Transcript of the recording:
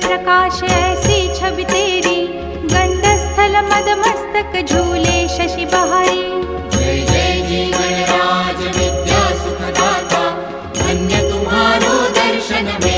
प्रकाश ऐसी छवि तेरी, गंडस्थल मद मस्तक झूले शशि बहारी। जय जय जी गणराज विद्या सुखदाता, धन्य तुम्हारो दर्शन में